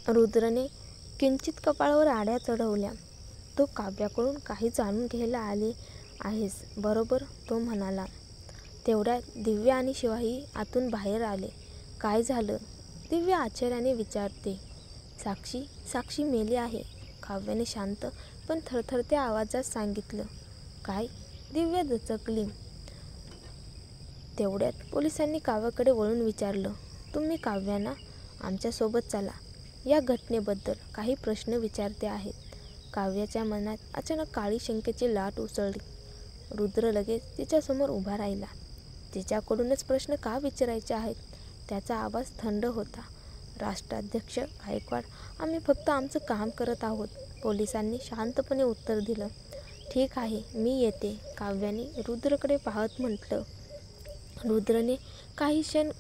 रुद्रने किंचित कपाळावर आड्या चढवल्या. तू काव्याकडून काही जाणून घ्यायला आली आहेस बरोबर, तो म्हणाला. तेवढ्यात दिव्या आणि शिवाही आतून बाहेर आले. काय झालं? दिव्या आश्चर्याने विचारते. साक्षी मेली आहे, काव्याने शांत पण थरथरत्या आवाजात सांगितलं. काय? दिव्या दचकली. तेवढ्यात पोलिसांनी काव्याकडे वळून विचारलं. तुम्ही काव्यांना आमच्यासोबत चला, या घटनेबद्दल काही प्रश्न विचारते आहेत. काव्याच्या मनात अचानक काळी शंकेची लाट उसळली. रुद्र लगेच तिच्यासमोर उभा राहिला. तिच्याकडूनच प्रश्न का विचारायचे आहेत? त्याचा आवाज थंड होता. राष्ट्राध्यक्ष गायकवाड, आम्ही फक्त आमचं काम करत आहोत, पोलिसांनी शांतपणे उत्तर दिलं. ठीक आहे, मी येते, काव्याने रुद्रकडे पाहत म्हटलं. रुद्रने काही क्षण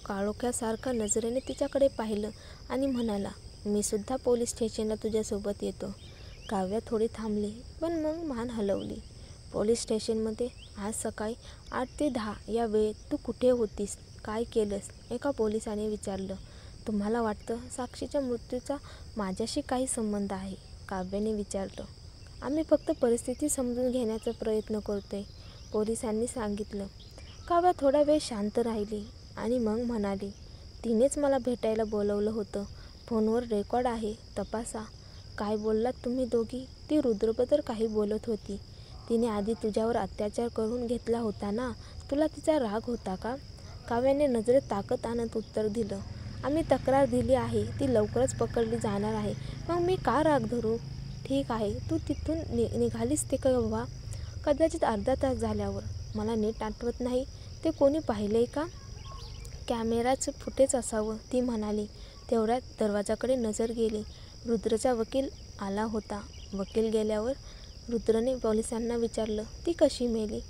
काळोख्यासारखा नजरेने तिच्याकडे पाहिलं आणि म्हणाला, मी सुद्धा पोलीस स्टेशनला तुझ्यासोबत येतो. काव्या थोडी थांबली, पण मग मान हलवली. पोलीस स्टेशनमध्ये आज सकाळी 8 ते 10 या वेळेत तू कुठे होतीस? काय केलंस? एका पोलिसाने विचारलं. तुम्हाला वाटतं साक्षीच्या मृत्यूचा माझ्याशी काही संबंध आहे? काव्याने विचारलं. आम्ही फक्त परिस्थिती समजून घेण्याचा प्रयत्न करतोय, पोलिसांनी सांगितलं. काव्या थोडा वेळ शांत राहिली आणि मग म्हणाली, तिनेच मला भेटायला बोलवलं होतं. फोनवर रेकॉर्ड आहे, तपासा. काय बोललात तुम्ही दोघी? ती रुद्रबद्दल काही बोलत होती. तिने आधी तुझ्यावर अत्याचार करून घेतला होता ना, तुला तिचा राग होता का? काव्याने नजरेत ताकद आणत उत्तर दिलं. आम्ही तक्रार दिली आहे, ती लवकरच पकडली जाणार आहे, मग मी का राग धरू? ठीक आहे, तू तिथून निघालीस ते केव्हा? कदाचित अर्धा तास झाल्यावर. मला नीट आठवत नाही. ते कोणी पाहिलंय का? कॅमेराचं फुटेज असावं, ती म्हणाली. तेवढ्यात दरवाजाकडे नजर गेली. रुद्रचा वकील आला होता. वकील गेल्यावर रुद्रने पोलिसांना विचारलं, ती कशी मेली?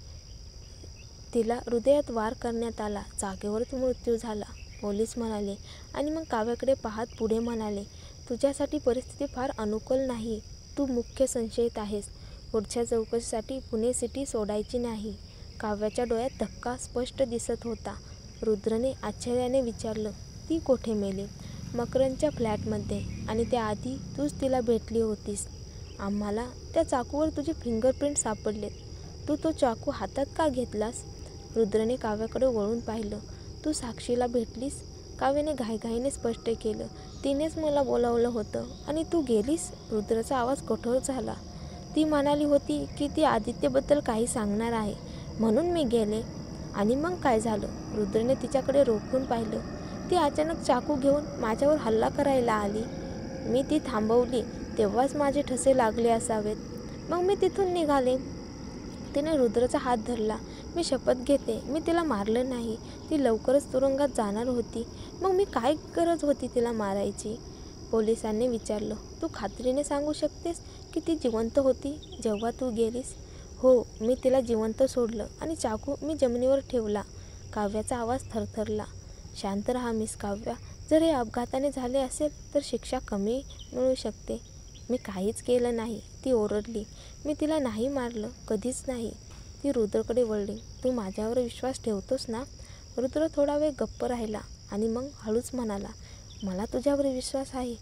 तिला हृदयात वार करण्यात आला, जागेवरच मृत्यू झाला, पोलीस म्हणाले. आणि मग काव्याकडे पाहत पुढे म्हणाले, तुझ्यासाठी परिस्थिती फार अनुकूल नाही. तू मुख्य संशयित आहेस. पुढच्या चौकशीसाठी पुणे सिटी सोडायची नाही. काव्याच्या डोळ्यात धक्का स्पष्ट दिसत होता. रुद्रने आश्चर्याने विचारलं, ती कोठे मेली? मकरंदच्या फ्लॅटमध्ये, आणि त्याआधी तूच तिला भेटली होतीस. आम्हाला त्या चाकूवर तुझे फिंगरप्रिंट सापडलेत. तू तो चाकू हातात का घेतलास? रुद्रने काव्याकडे वळून पाहिलं. तू साक्षीला भेटलीस? काव्याने घाईघाईने स्पष्ट केलं. तिनेच मला बोलावलं होतं आणि तू गेलीस? रुद्रचा आवाज कठोर झाला. ती म्हणाली होती की ती आदित्यबद्दल काही सांगणार आहे, म्हणून मी गेले. आणि मग काय झालं? रुद्रने तिच्याकडे रोखून पाहिलं. ती अचानक चाकू घेऊन माझ्यावर हल्ला करायला आली. मी ती थांबवली, तेव्हाच माझे ठसे लागले असावेत. मग मी तिथून निघाले. तिने रुद्रचा हात धरला. मी शपथ घेते, मी तिला मारलं नाही. ती लवकरच तुरुंगात जाणार होती. मग मी काय गरज होती तिला मारायची? पोलिसांनी विचारलं. तू खात्रीने सांगू शकतेस की ती जिवंत होती जेव्हा तू गेलीस? हो, मी तिला जिवंत सोडलं आणि चाकू मी जमिनीवर ठेवला. काव्याचा आवाज थरथरला. शांत राहा मिस काव्या. जर हे अपघाताने झाले असेल तर शिक्षा कमी मिळू शकते. मी काहीच केलं नाही, ती ओरडली. मी तिला नाही मारलं, कधीच नाही. ती रुद्रकडे वळली. तू माझ्यावर विश्वास ठेवतोस ना? रुद्र थोडा वेळ गप्प राहिला आणि मग हळूच म्हणाला, मला तुझ्यावर विश्वास आहे,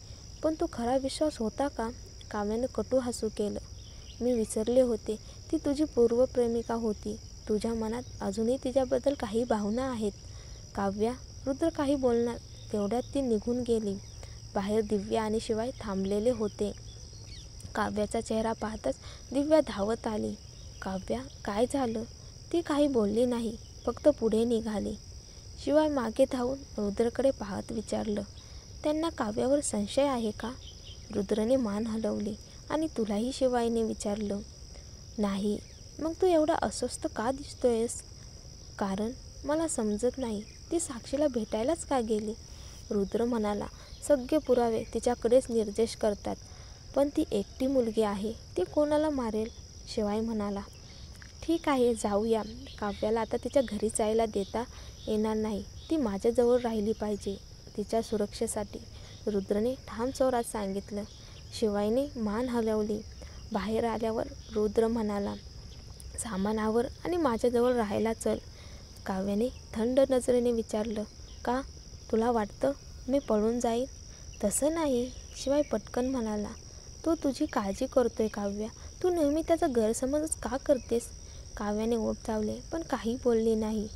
पण तो खरा विश्वास होता का? काव्याने कटू हसू केलं. मी विसरले होते, ती तुझी पूर्वप्रेमिका होती. तुझ्या मनात अजूनही तिच्याबद्दल काही भावना आहेत. काव्या, रुद्र काही बोलणार, तेवढ्यात ती निघून गेली. बाहेर दिव्या आणि शिवाय थांबलेले होते. काव्याचा चेहरा पाहताच दिव्या धावत आली. काव्या, काय झालं? ती काही बोलली नाही, फक्त पुढे निघाली. शिवाय मागे धावून रुद्रकडे पाहत विचारलं, त्यांना काव्यावर संशय आहे का? रुद्रने मान हलवली. आणि तुलाही? शिवायने विचारलं. नाही. मग तू एवढा अस्वस्थ का दिसतोयस? कारण मला समजत नाही, ती साक्षीला भेटायलाच का गेली? रुद्र म्हणाला. सगळे पुरावे तिच्याकडेच निर्देश करतात. पण ती एकटी मुलगी आहे, ती कोणाला मारेल? शिवाय म्हणाला. ठीक आहे, जाऊया. काव्याला आता तिच्या घरी जायला देता येणार नाही. ती माझ्याजवळ राहिली पाहिजे, तिच्या सुरक्षेसाठी, रुद्रने ठाम स्वरात सांगितलं. शिवायने मान हलवली. बाहेर आल्यावर रुद्र म्हणाला, सामानावर आणि माझ्याजवळ राहायला चल. काव्याने थंड नजरेने विचारलं, का? तुला वाटतं मी पळून जाईन? तसं नाही, शिवाय पटकन म्हणाला. तो तुझी काळजी करतोय काव्या. तू नेहमी त्याचा गैरसमजच का करतेस? काव्याने ओठ चावले पण काही बोलली नाही.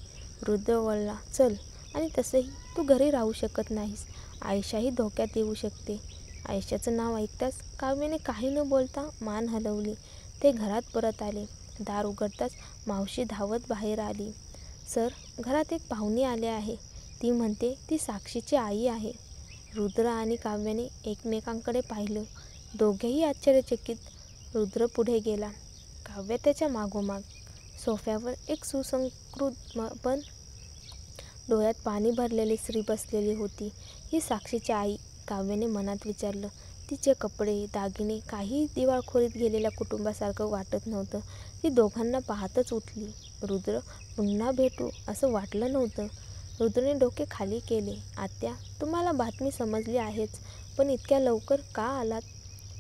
रुद्र वळला. चल, आणि तसंही तू घरी राहू शकत नाहीस. आयशाही धोक्यात येऊ शकते. आयशाचं नाव ऐकताच काव्याने काही न बोलता मान हलवली. ते घरात परत आले. दार उघडताच मावशी धावत बाहेर आली. सर, घरात एक पाहुणी आले आहे. ती म्हणते ती साक्षीची आई आहे. रुद्र आणि काव्याने एकमेकांकडे पाहिलं. दोघेही आश्चर्यचकित. रुद्र पुढे गेला. काव्य त्याच्या मागोमाग. सोफ्यावर एक सुसंस्कृत पण डोळ्यात पाणी भरलेली स्त्री बसलेली होती. ही साक्षीची आई, काव्याने मनात विचारलं. तिचे कपडे, दागिने काही दिवाळखोरीत गेलेल्या कुटुंबासारखं वाटत नव्हतं. ती दोघांना पाहतच उठली. रुद्र, पुन्हा भेटू असं वाटलं नव्हतं. रुद्रने डोके खाली केले. आत्या, तुम्हाला बातमी समजली आहेच, पण इतक्या लवकर का आलात?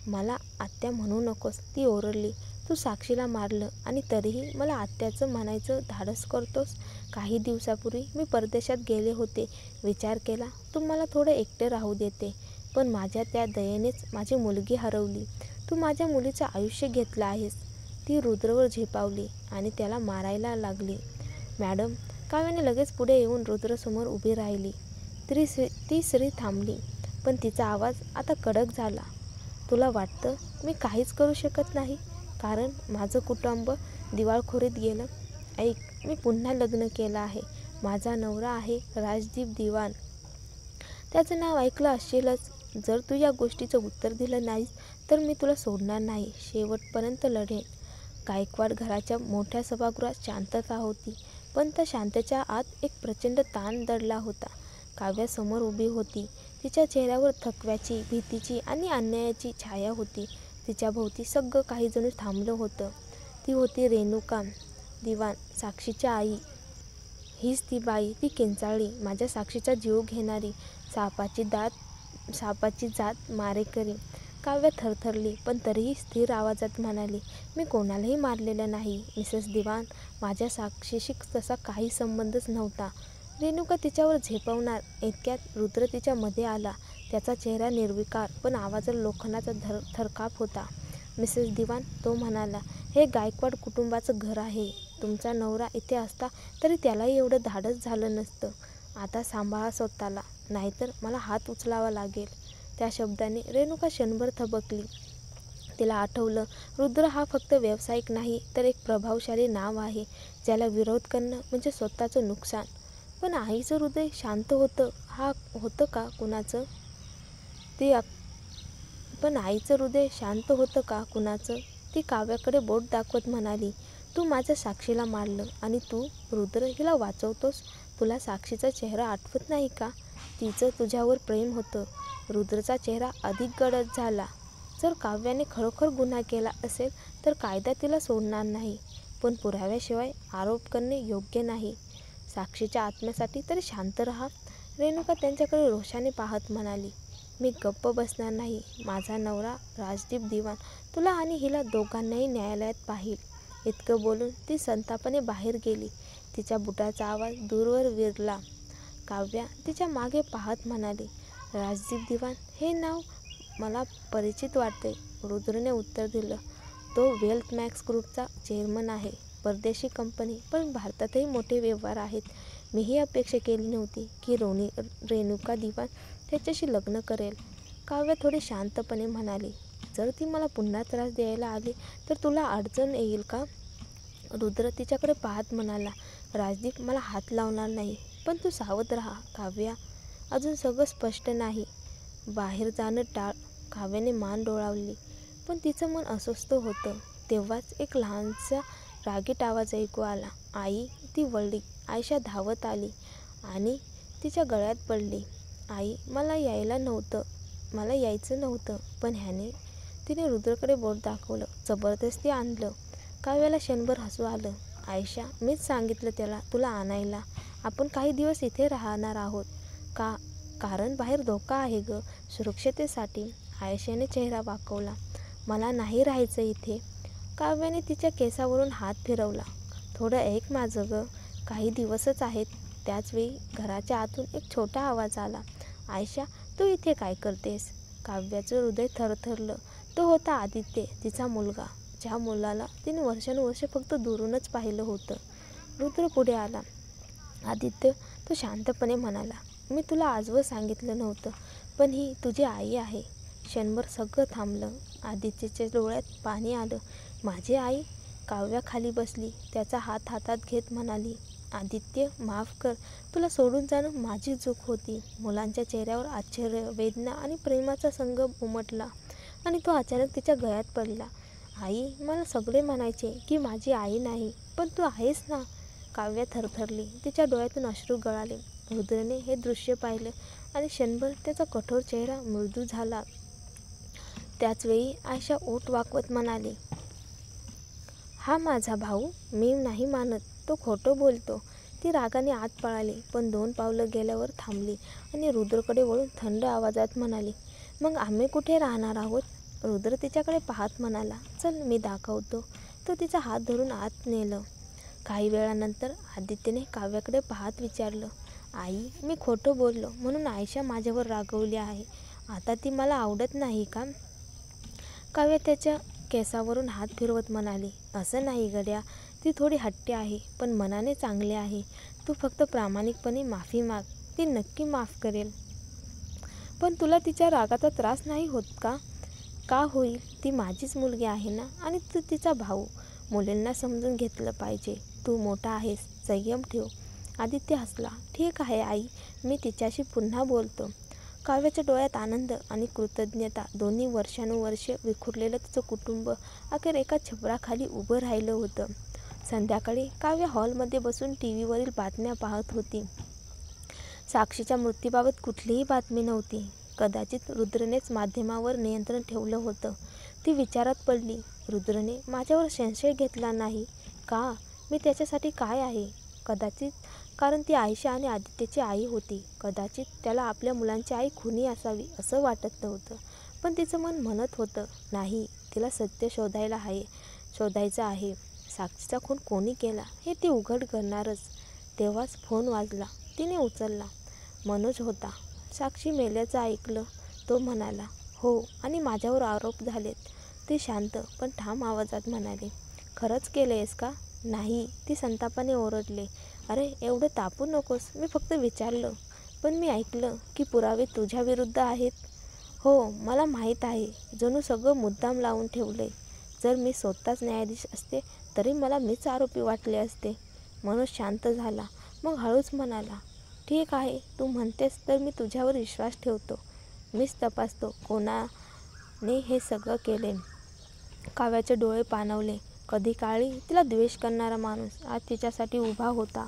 मला आत्या म्हणू नकोस, ती ओरडली. तू साक्षीला मारलं आणि तरीही मला आत्याचं म्हणायचं धाडस करतोस? काही दिवसापूर्वी मी परदेशात गेले होते. विचार केला तुम्हाला थोडं एकटे राहू देते, पण माझ्या त्या दयेनेच माझी मुलगी हरवली. तू माझ्या मुलीचं आयुष्य घेतलं आहेस. ती रुद्रवर झेपावली आणि त्याला मारायला लागली. मॅडम, काव्याने लगेच पुढे येऊन रुद्रसमोर उभी राहिली. ती स्त्री थांबली, पण तिचा आवाज आता कडक झाला. तुला वाटतं मी काहीच करू शकत नाही कारण माझं कुटुंब दिवाळखोरीत गेलं? ऐक, मी पुन्हा लग्न केलं आहे. माझा नवरा आहे राजदीप दिवाण. त्याचं नाव ऐकलं असशीलच. जर तू या गोष्टीचं उत्तर दिलं नाहीस तर मी तुला सोडणार नाही. शेवटपर्यंत लढेन. गायकवाड घराच्या मोठ्या सभागृहात शांतता होती, पण त्या शांततेच्या आत एक प्रचंड ताण दडला होता. काव्या समोर उभी होती. तिच्या चेहऱ्यावर थकव्याची, भीतीची आणि अन्यायाची छाया होती. तिच्या भोवती सगळं काही जणू थांबलं होतं. ती होती रेणुका दिवाण, साक्षीची आई. हीच ती बाई, ती किंचाळली, माझ्या साक्षीचा जीव घेणारी, सापाची जात मारेकरी. काव्य थरथरली, पण तरीही स्थिर आवाजात म्हणाली, मी कोणालाही मारलेलं नाही मिसेस दिवाण. माझ्या साक्षीशी तसा काही संबंधच नव्हता. रेणुका तिच्यावर झेपवणार इतक्यात रुद्र तिच्या मध्ये आला. त्याचा चेहरा निर्विकार, पण आवाजात लोखंडाचा थरकाप होता. मिसेस दिवाण, तो म्हणाला, हे गायकवाड कुटुंबाचं घर आहे. तुमचा नवरा इथे असता तरी त्यालाही एवढं धाडस झालं नसतं. आता सांभाळा स्वतःला, नाहीतर मला हात उचलावा लागेल. त्या शब्दाने रेणुका क्षणभर थबकली. तिला आठवलं, रुद्र हा फक्त व्यावसायिक नाही तर एक प्रभावशाली नाव आहे, ज्याला विरोध करणं म्हणजे स्वतःचं नुकसान. पण आईचं हृदय शांत होतं का कुणाचं? ती काव्याकडे बोट दाखवत म्हणाली, तू माझ्या साक्षीला मारलं आणि तू, रुद्र, हिला वाचवतोस. तुला साक्षीचा चेहरा आठवत नाही का? तिचं तुझ्यावर प्रेम होतं. रुद्रचा चेहरा अधिक गडद झाला. जर काव्याने खरोखर गुन्हा केला असेल तर कायदा तिला सोडणार नाही, पण पुराव्याशिवाय आरोप करणे योग्य नाही. साक्षीच्या आत्म्यासाठी तरी शांत राहा. रेणुका त्यांच्याकडे रोषाने पाहत म्हणाली, मी गप्प बसणार नाही. माझा नवरा राजदीप दिवाण तुला आणि हिला दोघांनाही न्यायालयात पाहील. इतकं बोलून ती संतापाने बाहेर गेली. तिच्या बुटाचा आवाज दूरवर विरला. काव्या तिच्या मागे पाहत म्हणाली, राजदीप दिवाण, हे नाव मला परिचित वाटते. रुद्रने उत्तर दिलं, तो वेल्थ मॅक्स ग्रुपचा चेअरमन आहे. परदेशी कंपनी, पण भारतातही मोठे व्यवहार आहेत. मीही अपेक्षा केली नव्हती की रेणुका दिवाण त्याच्याशी लग्न करेल. काव्या थोडी शांतपणे म्हणाली, जर ती मला पुन्हा त्रास द्यायला आली तर तुला अडचण येईल का? रुद्र तिच्याकडे पाहत म्हणाला, राजदीप मला हात लावणार नाही, पण तू सावध राहा. काव्या, अजून सगळं स्पष्ट नाही. बाहेर जाणं टाळ. काव्याने मान डोळावली, पण तिचं मन अस्वस्थ होतं. तेव्हाच एक लहानसा रागीट आवाज ऐकू आला, आई. ती वळली. आयशा धावत आली आणि तिच्या गळ्यात पडली. आई, मला यायचं नव्हतं, पण तिने रुद्रकडे बोट दाखवलं. जबरदस्ती आणलं. काव्याला क्षणभर हसू आलं. आयशा, मीच सांगितलं त्याला तुला आणायला. आपण काही दिवस इथे राहणार आहोत. कारण बाहेर धोका आहे ग, सुरक्षिततेसाठी. आयशाने चेहरा वाकवला. मला नाही राहायचं इथे. काव्याने तिच्या केसावरून हात फिरवला. थोडं ऐक माझं ग, काही दिवसच आहेत. त्याचवेळी घराच्या आतून एक छोटा आवाज आला, आयशा, तू इथे काय करतेस? काव्याचं हृदय थरथरलं. तो होता आदित्य, तिचा मुलगा, ज्या मुलाला तिने वर्षानुवर्षे फक्त दुरूनच पाहिलं होतं. रुद्र पुढे आला. आदित्य, तो शांतपणे म्हणाला, मी तुला आजवर सांगितलं नव्हतं, पण ही तुझी आई आहे. क्षणभर सगळं थांबलं. आदित्यच्या डोळ्यात पाणी आलं. माझी आई? काव्या खाली बसली. त्याचा हात हातात घेत म्हणाली, आदित्य, माफ कर. तुला सोडून जाणं माझी चूक होती. मुलांच्या चेहऱ्यावर आश्चर्य, वेदना आणि प्रेमाचा संगम उमटला आणि तो अचानक तिच्या गळ्यात पडला. आई, मला सगळे म्हणायचे की माझी आई नाही, पण तू आहेस ना. काव्या थरथरली. तिच्या डोळ्यातून अश्रू गळाले. रुद्रने हे दृश्य पाहिलं आणि क्षणभर त्याचा कठोर चेहरा मृदू झाला. त्याचवेळी आयशा ओठ वाकवत म्हणाली, हा माझा भाऊ? मी नाही मानत. तो खोटं बोलतो. ती रागाने आत पळाली, पण 2 पावलं गेल्यावर थांबली आणि रुद्रकडे वळून थंड आवाजात म्हणाली, मग आम्ही कुठे राहणार आहोत? रुद्र तिच्याकडे पाहत म्हणाला, चल मी दाखवतो. तो तिचा हात धरून आत नेलं. काही वेळानंतर आदित्यने काव्याकडे पाहत विचारलं, आई, मी खोटं बोललो म्हणून आयशा माझ्यावर रागवली आहे. आता ती मला आवडत नाही का? काव्या त्याच्या केसावरून हात फिरवत म्हणाली, असं नाही गड्या. ती थोडी हट्टी आहे, पण मनाने चांगली आहे. तू फक्त प्रामाणिकपणे माफी माग. ती नक्की माफ करेल. पण तुला तिच्या रागाचा त्रास नाही होत का? का होईल? ती माझीच मुलगी आहे ना, आणि तू तिचा भाऊ. मुलींना समजून घेतलं पाहिजे. तू मोठा आहेस, संयम ठेव. आदित्य हसला. ठीक आहे आई, मी तिच्याशी पुन्हा बोलतो. काव्याच्या डोळ्यात आनंद आणि कृतज्ञता दोन्ही. वर्षानुवर्षे विखुरलेलं तिचं कुटुंब अखेर एका छपराखाली उभं राहिलं होतं. संध्याकाळी काव्य हॉलमध्ये बसून टीव्हीवरील बातम्या पाहत होती. साक्षीच्या मृत्यूबाबत कुठलीही बातमी नव्हती. कदाचित रुद्रनेच माध्यमावर नियंत्रण ठेवलं होतं. ती विचारात पडली. रुद्रने माझ्यावर संशय घेतला नाही का? मी त्याच्यासाठी काय आहे? कदाचित कारण ती आयशा आणि आदित्यची आई होती. कदाचित त्याला आपल्या मुलांची आई खुनी असावी असं वाटत नव्हतं. पण तिचं मन म्हणत होतं, नाही, तिला सत्य शोधायचं आहे. साक्षीचा खून कोणी केला हे ती उघड करणारच. तेव्हाच फोन वाजला. तिने उचलला. मनोज होता. साक्षी मेल्याचं ऐकलं? तो म्हणाला, हो, आणि माझ्यावर आरोप झालेत. ती शांत पण ठाम आवाजात म्हणाली, खरंच केलंयस का? नाही. ती संतापाने ओरडले, अरे एवढं तापू नकोस. मी फक्त विचारलं. पण मी ऐकलं की पुरावे तुझ्या विरुद्ध आहेत. हो, मला माहीत आहे. जणू सगळं मुद्दाम लावून ठेवलंय. जर मी स्वतःच न्यायाधीश असते तरी मला मीच आरोपी वाटले असते. मनोज शांत झाला. मग हळूच म्हणाला, ठीक आहे, तू म्हणतेस तर मी तुझ्यावर विश्वास ठेवतो. मीच तपासतो कोणाने हे सगळं केले. काव्याचे डोळे पाणावले. कधी काळी तिला द्वेष करणारा माणूस आज तिच्यासाठी उभा होता.